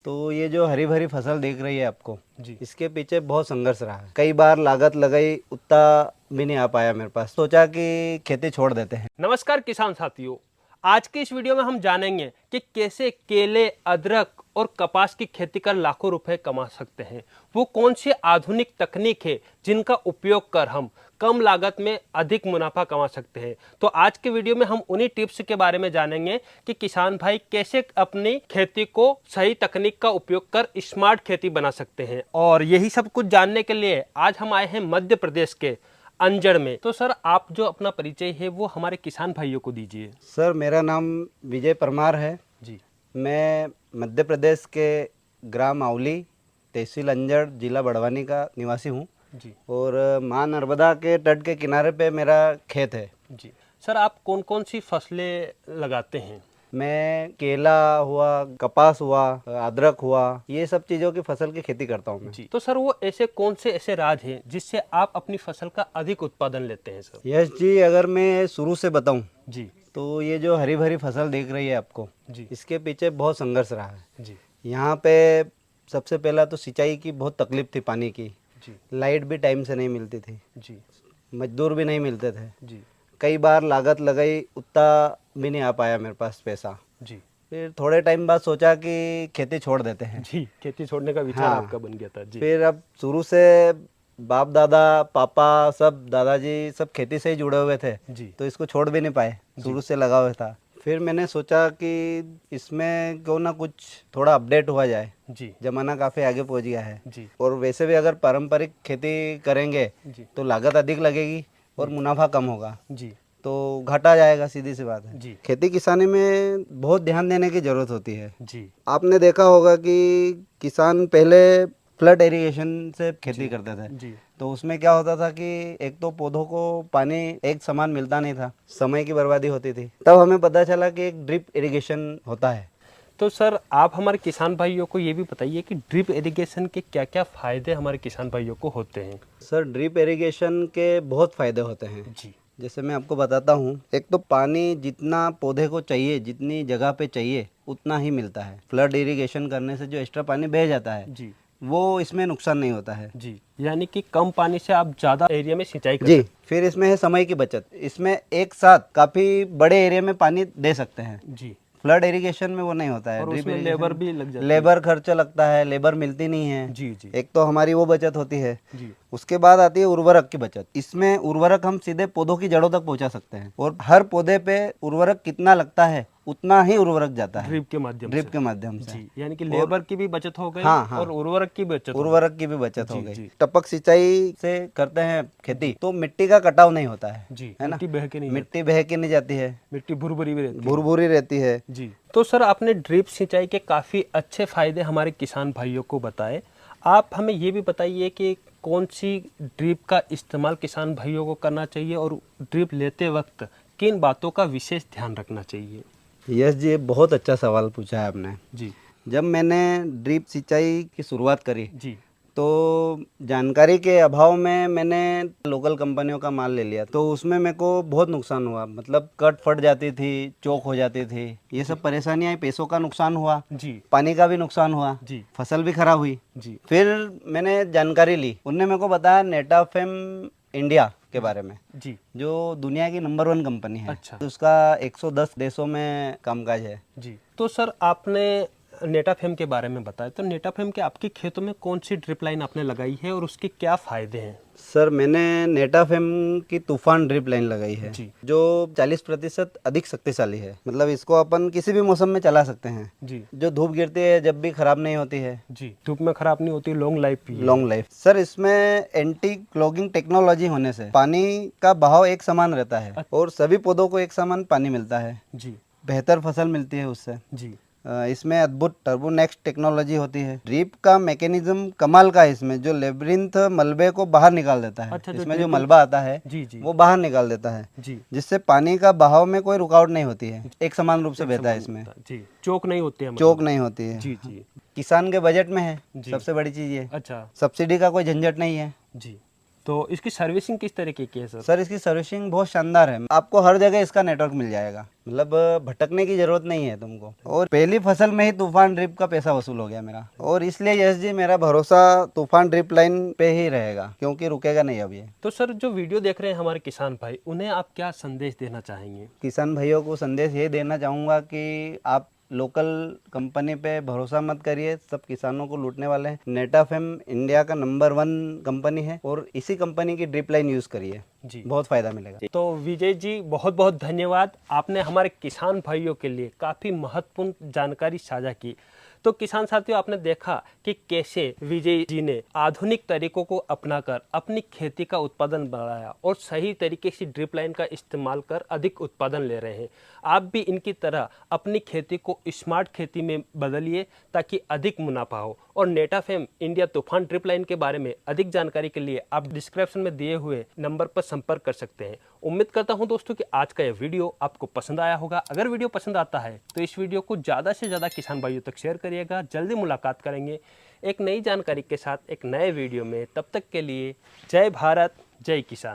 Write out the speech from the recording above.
तो ये जो हरी भरी फसल दिख रही है आपको जी। इसके पीछे बहुत संघर्ष रहा है। कई बार लागत लगाई, उतना भी नहीं आ पाया मेरे पास। सोचा कि खेती छोड़ देते हैं। नमस्कार किसान साथियों, आज की इस वीडियो में हम जानेंगे कि कैसे केले, अदरक और कपास की खेती कर लाखों रुपए कमा सकते हैं। वो कौन सी आधुनिक तकनीक है जिनका उपयोग कर हम कम लागत में अधिक मुनाफा कमा सकते हैं। तो आज के वीडियो में हम उन्हीं टिप्स के बारे में जानेंगे कि किसान भाई कैसे अपनी खेती को सही तकनीक का उपयोग कर स्मार्ट खेती बना सकते हैं। और यही सब कुछ जानने के लिए आज हम आए हैं मध्य प्रदेश के अंजड़ में। तो सर, आप जो अपना परिचय है वो हमारे किसान भाइयों को दीजिए। सर, मेरा नाम विजय परमार है। जी। मैं मध्य प्रदेश के ग्राम आंवली, तहसील अंजड़, जिला बड़वानी का निवासी हूँ। जी। और माँ नर्मदा के तट के किनारे पे मेरा खेत है। जी सर, आप कौन कौन सी फसलें लगाते हैं? मैं केला हुआ, कपास हुआ, अदरक हुआ, ये सब चीज़ों की फसल की खेती करता हूँ मैं। जी। तो सर, वो ऐसे कौन से ऐसे राज हैं जिससे आप अपनी फसल का अधिक उत्पादन लेते हैं सर? यश जी, अगर मैं शुरू से बताऊं जी। तो ये जो हरी भरी फसल दिख रही है आपको, जी। इसके पीछे बहुत संघर्ष रहा है। जी। यहाँ पे सबसे पहला तो सिंचाई की बहुत तकलीफ थी, पानी की। जी। लाइट भी टाइम से नहीं मिलती थी, जी। मजदूर भी नहीं मिलते थे। जी। कई बार लागत लगाई, उतना भी नहीं आ पाया मेरे पास पैसा। जी। फिर थोड़े टाइम बाद सोचा कि खेती छोड़ देते हैं। जी, खेती छोड़ने का विचार हाँ। आपका बन गया था। जी। फिर अब शुरू से बाप दादा, पापा, सब दादाजी सब खेती से ही जुड़े हुए थे, जी। तो इसको छोड़ भी नहीं पाए, शुरू से लगा हुआ था। फिर मैंने सोचा कि इसमें क्यों ना कुछ थोड़ा अपडेट हुआ जाए। जी। जमाना काफ़ी आगे पहुंच गया है। जी। और वैसे भी अगर पारंपरिक खेती करेंगे जी। तो लागत अधिक लगेगी और मुनाफा कम होगा, जी। तो घाटा जाएगा, सीधी सी बात है। जी। खेती किसानी में बहुत ध्यान देने की ज़रूरत होती है। जी। आपने देखा होगा कि किसान पहले फ्लड इरिगेशन से खेती करते थे। जी। तो उसमें क्या होता था कि एक तो पौधों को पानी एक समान मिलता नहीं था, समय की बर्बादी होती थी। तब हमें पता चला कि एक ड्रिप इरिगेशन होता है। तो सर, आप हमारे किसान भाइयों को ये भी बताइए कि ड्रिप इरिगेशन के क्या क्या फायदे हमारे किसान भाइयों को होते हैं? सर, ड्रिप इरिगेशन के बहुत फ़ायदे होते हैं। जी। जैसे मैं आपको बताता हूँ, एक तो पानी जितना पौधे को चाहिए, जितनी जगह पे चाहिए, उतना ही मिलता है। फ्लड इरिगेशन करने से जो एक्स्ट्रा पानी बह जाता है, जी। वो इसमें नुकसान नहीं होता है। जी, यानी कि कम पानी से आप ज़्यादा एरिया में सिंचाई कर जी। सकते फिर इसमें है समय की बचत। इसमें एक साथ काफ़ी बड़े एरिया में पानी दे सकते हैं। हैं। जी। फ्लड इरिगेशन में वो नहीं होता है। और ड्रिप उसमें इरिगेशन लेबर भी लग जाती है। लेबर खर्चा लगता है, लेबर मिलती नहीं है। जी। जी। एक तो हमारी वो बचत होती है। जी। उसके बाद आती है उर्वरक की बचत। इसमें उर्वरक हम सीधे पौधों की जड़ों तक पहुंचा सकते हैं, और हर पौधे पे उर्वरक कितना लगता है उतना ही उर्वरक जाता है ड्रिप के माध्यम ड्रिप से। के माध्यम से। जी, यानी कि और लेबर की भी बचत हो गई। हाँ, हाँ। और उर्वरक की बचत हो उर्वरक की भी बचत हो जी, गई। जी। टपक सिंचाई से करते हैं खेती, तो मिट्टी का कटाव नहीं होता है। गई। जी, है ना? मिट्टी बह के नहीं मिट्टी बह के नहीं जाती है, जाती। मिट्टी भुरभुरी भी रहती है। भुरभुरी रहती है। जी। तो सर, आपने ड्रिप सिंचाई के काफ़ी अच्छे फायदे हमारे किसान भाइयों को बताए। आप हमें ये भी बताइए कि कौन सी ड्रिप का इस्तेमाल किसान भाइयों को करना चाहिए और ड्रिप लेते वक्त किन बातों का विशेष ध्यान रखना चाहिए? यस जी, बहुत अच्छा सवाल पूछा है आपने। जी। जब मैंने ड्रिप सिंचाई की शुरुआत करी, जी। तो जानकारी के अभाव में मैंने लोकल कंपनियों का माल ले लिया, तो उसमें मेरे को बहुत नुकसान हुआ। मतलब कट फट जाती थी, चोक हो जाती थी, ये सब परेशानियाँ आई। पैसों का नुकसान हुआ, जी। पानी का भी नुकसान हुआ, जी। फसल भी खराब हुई। जी। फिर मैंने जानकारी ली, उनने मेरे को बताया नेटाफेम इंडिया के बारे में, जी। जो दुनिया की नंबर 1 कंपनी है। अच्छा। उसका 110 देशों में कामकाज है। जी। तो सर, आपने नेटाफेम के बारे में बताया, तो नेटाफेम के आपके खेतों में कौन सी ड्रिप लाइन आपने लगाई है और उसके क्या फायदे हैं? सर, मैंने नेटाफेम की तूफान ड्रिप लाइन लगाई है, जी। जो 40% अधिक शक्तिशाली है। मतलब इसको अपन किसी भी मौसम में चला सकते हैं। जी। जो धूप गिरती है जब भी खराब नहीं होती है। जी, धूप में खराब नहीं होती, लॉन्ग लाइफ भी है। Long life. सर, इसमें एंटी क्लॉगिंग टेक्नोलॉजी होने से पानी का बहाव एक समान रहता है और सभी पौधों को एक समान पानी मिलता है। जी। बेहतर फसल मिलती है उससे। जी। इसमें अद्भुत टर्बो नेक्स्ट टेक्नोलॉजी होती है। ड्रिप का मैकेनिज्म कमाल का है इसमें, जो लेब्रिंथ मलबे को बाहर निकाल देता है। अच्छा, जो इसमें जो ड्रिपिंग- मलबा आता है, जी। जी। वो बाहर निकाल देता है, जी। जिससे पानी का बहाव में कोई रुकावट नहीं होती है, एक समान रूप से बहता है इसमें। जी, चोक नहीं होती है, चोक मतलब। नहीं होती है। जी। जी। किसान के बजट में है, जी। सबसे बड़ी चीज़ ये। अच्छा। सब्सिडी का कोई झंझट नहीं है। जी। तो इसकी सर्विसिंग किस तरीके की है सर? सर इसकी सर्विसिंग बहुत शानदार है, आपको हर जगह इसका नेटवर्क मिल जाएगा, मतलब भटकने की जरूरत नहीं है तुमको। और पहली फसल में ही तूफान ड्रिप का पैसा वसूल हो गया मेरा, और इसलिए यश जी मेरा भरोसा तूफान ड्रिप लाइन पे ही रहेगा, क्योंकि रुकेगा नहीं अब ये। तो सर जो वीडियो देख रहे हैं हमारे किसान भाई, उन्हें आप क्या संदेश देना चाहेंगे? किसान भाइयों को संदेश ये देना चाहूँगा कि आप लोकल कंपनी पे भरोसा मत करिए, सब किसानों को लूटने वाले हैं। नेटाफेम इंडिया का नंबर 1 कंपनी है, और इसी कंपनी की ड्रिप लाइन यूज़ करिए, जी बहुत फ़ायदा मिलेगा। तो विजय जी बहुत बहुत धन्यवाद, आपने हमारे किसान भाइयों के लिए काफ़ी महत्वपूर्ण जानकारी साझा की। तो किसान साथियों, आपने देखा कि कैसे विजय जी ने आधुनिक तरीकों को अपनाकर अपनी खेती का उत्पादन बढ़ाया और सही तरीके से ड्रिप लाइन का इस्तेमाल कर अधिक उत्पादन ले रहे हैं। आप भी इनकी तरह अपनी खेती को स्मार्ट खेती में बदलिए ताकि अधिक मुनाफा हो। और नेटाफेम इंडिया तूफान ड्रिप लाइन के बारे में अधिक जानकारी के लिए आप डिस्क्रिप्शन में दिए हुए नंबर पर संपर्क कर सकते हैं। उम्मीद करता हूं दोस्तों कि आज का यह वीडियो आपको पसंद आया होगा। अगर वीडियो पसंद आता है तो इस वीडियो को ज़्यादा से ज़्यादा किसान भाइयों तक शेयर करिएगा। जल्दी मुलाकात करेंगे एक नई जानकारी के साथ एक नए वीडियो में। तब तक के लिए जय भारत, जय किसान।